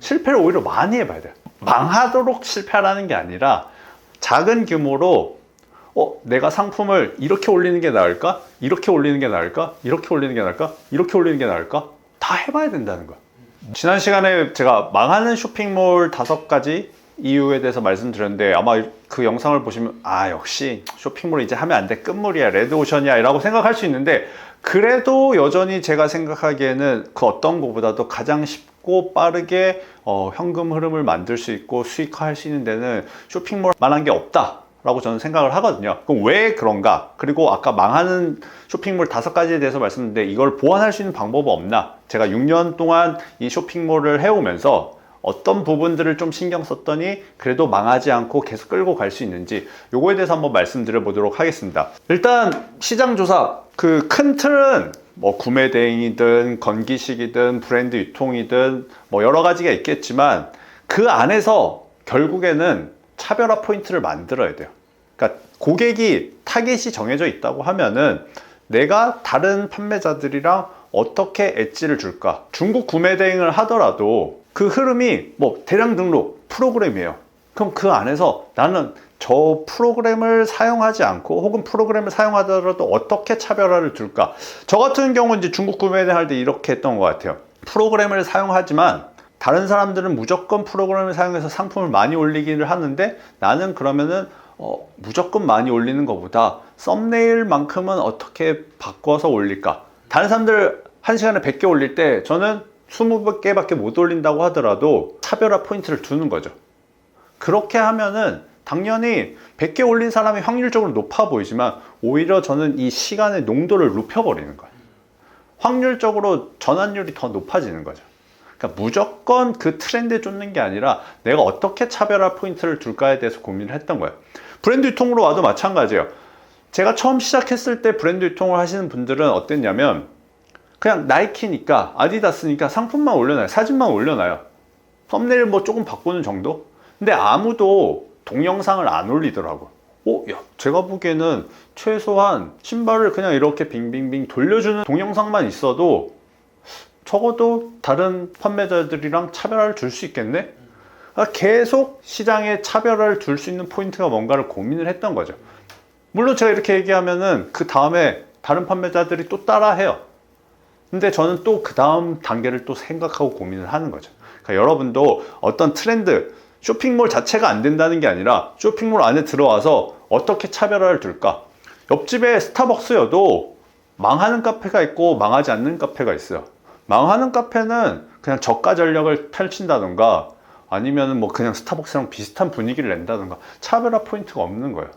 실패를 오히려 많이 해봐야 돼요. 망하도록 실패하라는 게 아니라 작은 규모로 내가 상품을 이렇게 올리는 게 나을까? 이렇게 올리는 게 나을까? 이렇게 올리는 게 나을까? 이렇게 올리는 게 나을까? 다 해봐야 된다는 거야. 지난 시간에 제가 망하는 쇼핑몰 5가지 이유에 대해서 말씀드렸는데, 아마 그 영상을 보시면 역시 쇼핑몰 이제 하면 안 돼, 끝물이야, 레드오션이야 라고 생각할 수 있는데, 그래도 여전히 제가 생각하기에는 그 어떤 것보다도 가장 쉽고 빠르게 현금 흐름을 만들 수 있고 수익화할 수 있는 데는 쇼핑몰 만한 게 없다 라고 저는 생각을 하거든요. 그럼 왜 그런가? 그리고 아까 망하는 쇼핑몰 5가지에 대해서 말씀드렸는데, 이걸 보완할 수 있는 방법은 없나? 제가 6년 동안 이 쇼핑몰을 해오면서 어떤 부분들을 좀 신경 썼더니 그래도 망하지 않고 계속 끌고 갈 수 있는지, 요거에 대해서 한번 말씀드려 보도록 하겠습니다. 일단 시장조사, 그 큰 틀은 뭐 구매 대행이든 건기식이든 브랜드 유통이든 뭐 여러 가지가 있겠지만, 그 안에서 결국에는 차별화 포인트를 만들어야 돼요. 그러니까 고객이 타겟이 정해져 있다고 하면은 내가 다른 판매자들이랑 어떻게 엣지를 줄까? 중국 구매 대행을 하더라도 그 흐름이 뭐 대량 등록 프로그램이에요. 그럼 그 안에서 나는 저 프로그램을 사용하지 않고, 혹은 프로그램을 사용하더라도 어떻게 차별화를 둘까? 저 같은 경우는 이제 중국 구매 대행 할 때 이렇게 했던 것 같아요. 프로그램을 사용하지만 다른 사람들은 무조건 프로그램을 사용해서 상품을 많이 올리기를 하는데, 나는 그러면은 무조건 많이 올리는 것보다 썸네일만큼은 어떻게 바꿔서 올릴까? 다른 사람들 1시간에 100개 올릴 때 저는 20개밖에 못 올린다고 하더라도 차별화 포인트를 두는 거죠. 그렇게 하면은 당연히 100개 올린 사람이 확률적으로 높아 보이지만, 오히려 저는 이 시간의 농도를 높여버리는 거예요. 확률적으로 전환율이 더 높아지는 거죠. 그러니까 무조건 그 트렌드에 쫓는 게 아니라 내가 어떻게 차별화 포인트를 둘까에 대해서 고민을 했던 거예요. 브랜드 유통으로 와도 마찬가지예요. 제가 처음 시작했을 때 브랜드 유통을 하시는 분들은 어땠냐면, 그냥 나이키니까, 아디다스니까 상품만 올려놔요. 사진만 올려놔요. 썸네일 뭐 조금 바꾸는 정도? 근데 아무도 동영상을 안 올리더라고. 야, 제가 보기에는 최소한 신발을 그냥 이렇게 빙빙빙 돌려주는 동영상만 있어도 적어도 다른 판매자들이랑 차별화를 줄 수 있겠네? 계속 시장에 차별화를 둘 수 있는 포인트가 뭔가를 고민을 했던 거죠. 물론 제가 이렇게 얘기하면은 그 다음에 다른 판매자들이 또 따라 해요. 근데 저는 또 그 다음 단계를 또 생각하고 고민을 하는 거죠. 그러니까 여러분도 어떤 트렌드, 쇼핑몰 자체가 안 된다는 게 아니라 쇼핑몰 안에 들어와서 어떻게 차별화를 둘까? 옆집에 스타벅스여도 망하는 카페가 있고 망하지 않는 카페가 있어요. 망하는 카페는 그냥 저가 전략을 펼친다던가, 아니면 뭐 그냥 스타벅스랑 비슷한 분위기를 낸다던가, 차별화 포인트가 없는 거예요.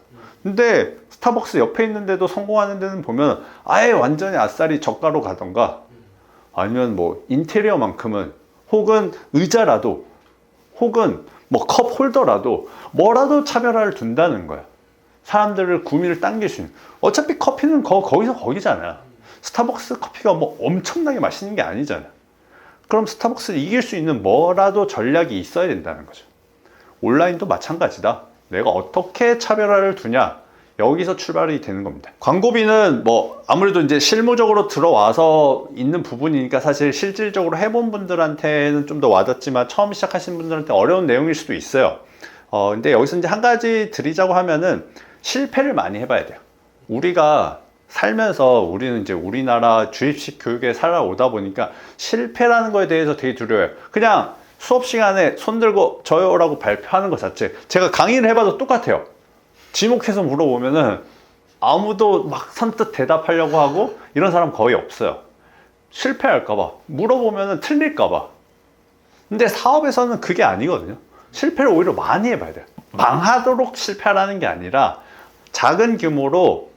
근데 스타벅스 옆에 있는데도 성공하는 데는 보면 아예 완전히 아싸리 저가로 가던가, 아니면 뭐 인테리어만큼은, 혹은 의자라도, 혹은 뭐 컵 홀더라도 뭐라도 차별화를 둔다는 거야. 사람들을 구미를 당길 수 있는. 어차피 커피는 거기서 거기잖아. 스타벅스 커피가 뭐 엄청나게 맛있는 게 아니잖아. 그럼 스타벅스를 이길 수 있는 뭐라도 전략이 있어야 된다는 거죠. 온라인도 마찬가지다. 내가 어떻게 차별화를 두냐, 여기서 출발이 되는 겁니다. 광고비는 뭐 아무래도 이제 실무적으로 들어와서 있는 부분이니까 사실 실질적으로 해본 분들한테는 좀 더 와닿지만, 처음 시작하시는 분들한테 어려운 내용일 수도 있어요. 근데 여기서 이제 한 가지 드리자고 하면은, 실패를 많이 해봐야 돼요. 우리가 살면서 우리는 이제 우리나라 주입식 교육에 살아오다 보니까 실패라는 거에 대해서 되게 두려워요. 그냥 수업 시간에 손 들고 저요라고 발표하는 것 자체, 제가 강의를 해봐도 똑같아요. 지목해서 물어보면은 아무도 막 선뜻 대답하려고 하고 이런 사람 거의 없어요. 실패할까봐, 물어보면은 틀릴까봐. 근데 사업에서는 그게 아니거든요. 실패를 오히려 많이 해봐야 돼요. 망하도록 실패하라는 게 아니라 작은 규모로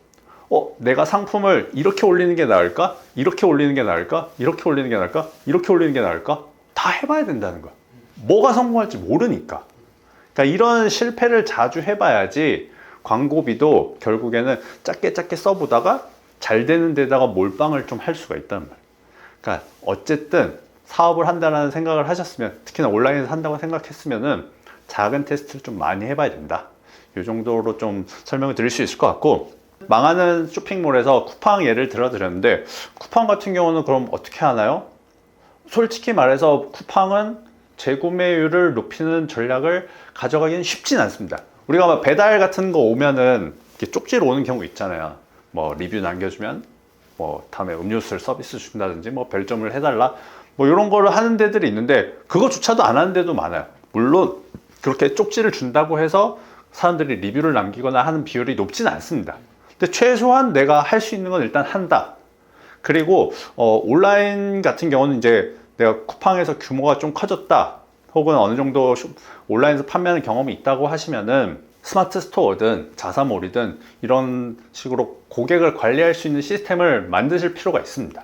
내가 상품을 이렇게 올리는 게 나을까? 이렇게 올리는 게 나을까? 이렇게 올리는 게 나을까? 이렇게 올리는 게 나을까? 다 해봐야 된다는 거야. 뭐가 성공할지 모르니까. 그러니까 이런 실패를 자주 해봐야지 광고비도 결국에는 작게 써보다가 잘 되는 데다가 몰빵을 좀 할 수가 있단 말이에요. 그러니까 어쨌든 사업을 한다는 생각을 하셨으면, 특히나 온라인에서 한다고 생각했으면은 작은 테스트를 좀 많이 해봐야 된다. 이 정도로 좀 설명을 드릴 수 있을 것 같고, 망하는 쇼핑몰에서 쿠팡 예를 들어 드렸는데, 쿠팡 같은 경우는 그럼 어떻게 하나요? 솔직히 말해서 쿠팡은 재구매율을 높이는 전략을 가져가기는 쉽진 않습니다. 우리가 막 배달 같은 거 오면은 이렇게 쪽지로 오는 경우 있잖아요. 뭐 리뷰 남겨주면 뭐 다음에 음료수를 서비스 준다든지 뭐 별점을 해달라 뭐 이런 거를 하는 데들이 있는데 그거조차도 안 하는 데도 많아요. 물론 그렇게 쪽지를 준다고 해서 사람들이 리뷰를 남기거나 하는 비율이 높지는 않습니다. 근데 최소한 내가 할 수 있는 건 일단 한다. 그리고 온라인 같은 경우는 이제 내가 쿠팡에서 규모가 좀 커졌다 혹은 어느 정도 온라인에서 판매하는 경험이 있다고 하시면은 스마트 스토어든 자사몰이든 이런 식으로 고객을 관리할 수 있는 시스템을 만드실 필요가 있습니다.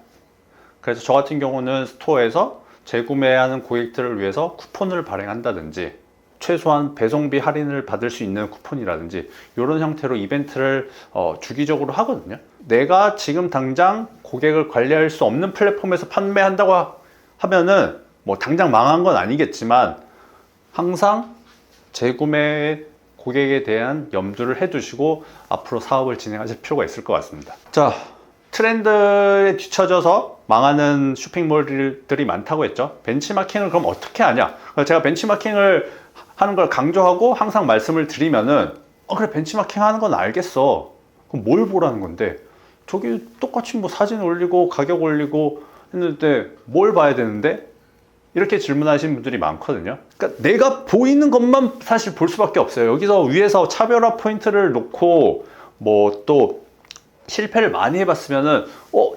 그래서 저 같은 경우는 스토어에서 재구매하는 고객들을 위해서 쿠폰을 발행한다든지 최소한 배송비 할인을 받을 수 있는 쿠폰이라든지 이런 형태로 이벤트를 주기적으로 하거든요. 내가 지금 당장 고객을 관리할 수 없는 플랫폼에서 판매한다고 하면은 뭐 당장 망한 건 아니겠지만 항상 재구매 고객에 대한 염두를 해두시고 앞으로 사업을 진행하실 필요가 있을 것 같습니다. 자, 트렌드에 뒤처져서 망하는 쇼핑몰들이 많다고 했죠. 벤치마킹을 그럼 어떻게 하냐? 제가 벤치마킹을 하는 걸 강조하고 항상 말씀을 드리면은 그래 벤치마킹 하는 건 알겠어. 그럼 뭘 보라는 건데 저기 똑같이 뭐 사진 올리고 가격 올리고 했는데 뭘 봐야 되는데? 이렇게 질문하시는 분들이 많거든요. 그러니까 내가 보이는 것만 사실 볼 수밖에 없어요. 여기서 위에서 차별화 포인트를 놓고 뭐 또 실패를 많이 해봤으면은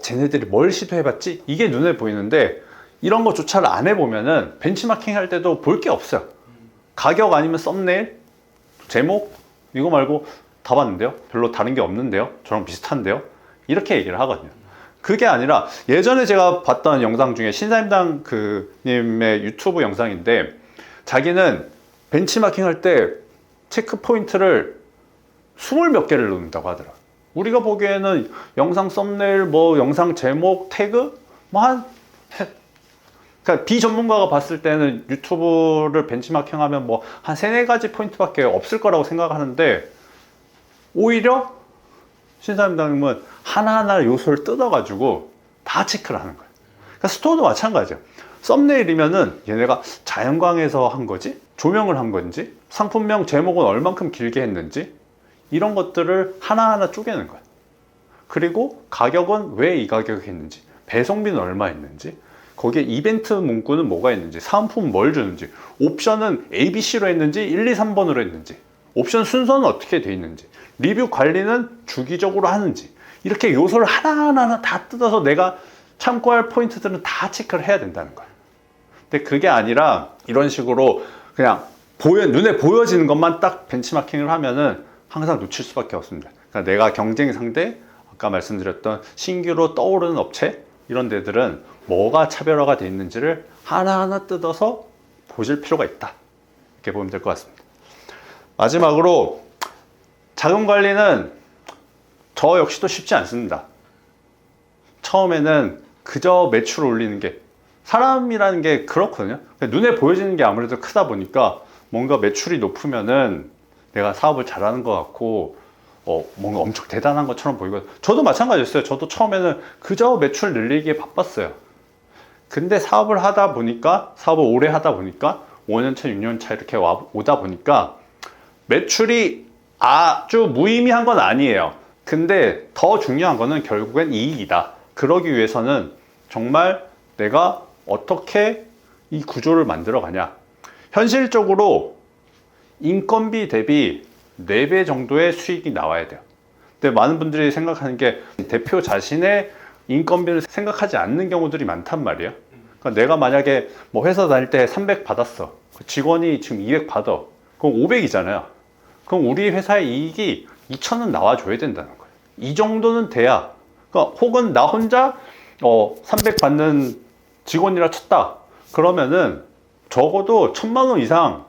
쟤네들이 뭘 시도해봤지? 이게 눈에 보이는데 이런 거조차를 안 해보면은 벤치마킹 할 때도 볼 게 없어요. 가격 아니면 썸네일, 제목 이거 말고 다 봤는데요. 별로 다른 게 없는데요. 저랑 비슷한데요. 이렇게 얘기를 하거든요. 그게 아니라 예전에 제가 봤던 영상 중에 신사임당 님의 유튜브 영상인데 자기는 벤치마킹 할 때 체크 포인트를 20몇 개를 넣는다고 하더라고요. 우리가 보기에는 영상 썸네일, 뭐 영상 제목, 태그 그러니까 비전문가가 봤을 때는 유튜브를 벤치마킹 하면 뭐 한 3-4가지 포인트밖에 없을 거라고 생각하는데 오히려 신사임당님은 하나하나 요소를 뜯어가지고 다 체크를 하는 거예요. 그러니까 스토어도 마찬가지예요. 썸네일이면은 얘네가 자연광에서 한 거지? 조명을 한 건지? 상품명 제목은 얼만큼 길게 했는지? 이런 것들을 하나하나 쪼개는 거예요. 그리고 가격은 왜 이 가격에 했는지? 배송비는 얼마 했는지? 거기에 이벤트 문구는 뭐가 있는지? 사은품은 뭘 주는지? 옵션은 ABC로 했는지? 1, 2, 3번으로 했는지? 옵션 순서는 어떻게 돼 있는지? 리뷰 관리는 주기적으로 하는지? 이렇게 요소를 하나하나 다 뜯어서 내가 참고할 포인트들은 다 체크를 해야 된다는 거예요. 근데 그게 아니라 이런 식으로 그냥 눈에 보여지는 것만 딱 벤치마킹을 하면은 항상 놓칠 수밖에 없습니다. 그러니까 내가 경쟁 상대, 아까 말씀드렸던 신규로 떠오르는 업체 이런 데들은 뭐가 차별화가 되어 있는지를 하나하나 뜯어서 보실 필요가 있다. 이렇게 보면 될 것 같습니다. 마지막으로 자금 관리는 저 역시도 쉽지 않습니다. 처음에는 그저 매출 올리는 게 사람이라는 게 그렇거든요. 눈에 보여지는 게 아무래도 크다 보니까 뭔가 매출이 높으면은 내가 사업을 잘하는 것 같고 뭔가 엄청 대단한 것처럼 보이고 저도 마찬가지였어요. 저도 처음에는 그저 매출 늘리기에 바빴어요. 근데 사업을 오래 하다 보니까 5년차, 6년차 이렇게 오다 보니까 매출이 아주 무의미한 건 아니에요. 근데 더 중요한 거는 결국엔 이익이다. 그러기 위해서는 정말 내가 어떻게 이 구조를 만들어 가냐. 현실적으로 인건비 대비 4배 정도의 수익이 나와야 돼요. 근데 많은 분들이 생각하는 게 대표 자신의 인건비를 생각하지 않는 경우들이 많단 말이에요. 그러니까 내가 만약에 뭐 회사 다닐 때 300 받았어. 직원이 지금 200 받아. 그럼 500이잖아요. 그럼 우리 회사의 이익이 2,000은 나와줘야 된다는 거예요. 이 정도는 돼야. 그러니까 혹은 나 혼자 300 받는 직원이라 쳤다. 그러면은 적어도 1,000만 원 이상,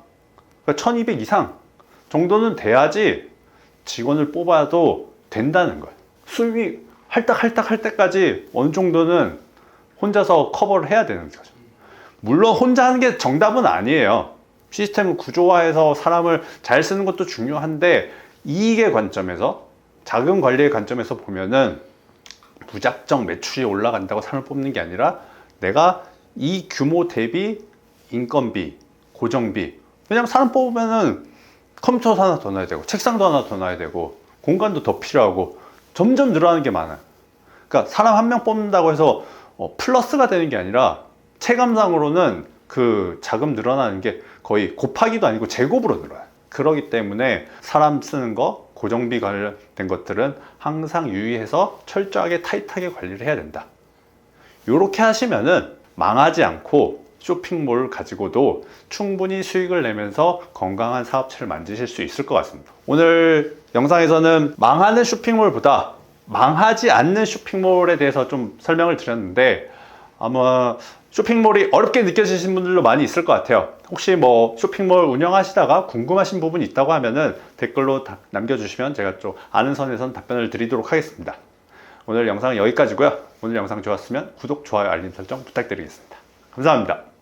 그러니까 1,200 이상 정도는 돼야지 직원을 뽑아도 된다는 거예요. 수입이 할딱할딱 할 때까지 어느 정도는 혼자서 커버를 해야 되는 거죠. 물론 혼자 하는 게 정답은 아니에요. 시스템을 구조화해서 사람을 잘 쓰는 것도 중요한데 이익의 관점에서, 자금 관리의 관점에서 보면은 무작정 매출이 올라간다고 사람을 뽑는 게 아니라 내가 이 규모 대비 인건비, 고정비. 왜냐면 사람 뽑으면은 컴퓨터도 하나 더 놔야 되고 책상도 하나 더 놔야 되고 공간도 더 필요하고 점점 늘어나는 게 많아요. 그러니까 사람 한 명 뽑는다고 해서 플러스가 되는 게 아니라 체감상으로는 그 자금 늘어나는 게 거의 곱하기도 아니고 제곱으로 늘어요. 그렇기 때문에 사람 쓰는 거, 고정비 관련된 것들은 항상 유의해서 철저하게 타이트하게 관리를 해야 된다. 이렇게 하시면은 망하지 않고 쇼핑몰을 가지고도 충분히 수익을 내면서 건강한 사업체를 만드실 수 있을 것 같습니다. 오늘 영상에서는 망하는 쇼핑몰보다 망하지 않는 쇼핑몰에 대해서 좀 설명을 드렸는데 아마 쇼핑몰이 어렵게 느껴지시는 분들도 많이 있을 것 같아요. 혹시 뭐 쇼핑몰 운영하시다가 궁금하신 부분이 있다고 하면은 댓글로 남겨주시면 제가 좀 아는 선에선 답변을 드리도록 하겠습니다. 오늘 영상은 여기까지고요. 오늘 영상 좋았으면 구독, 좋아요, 알림 설정 부탁드리겠습니다. 감사합니다.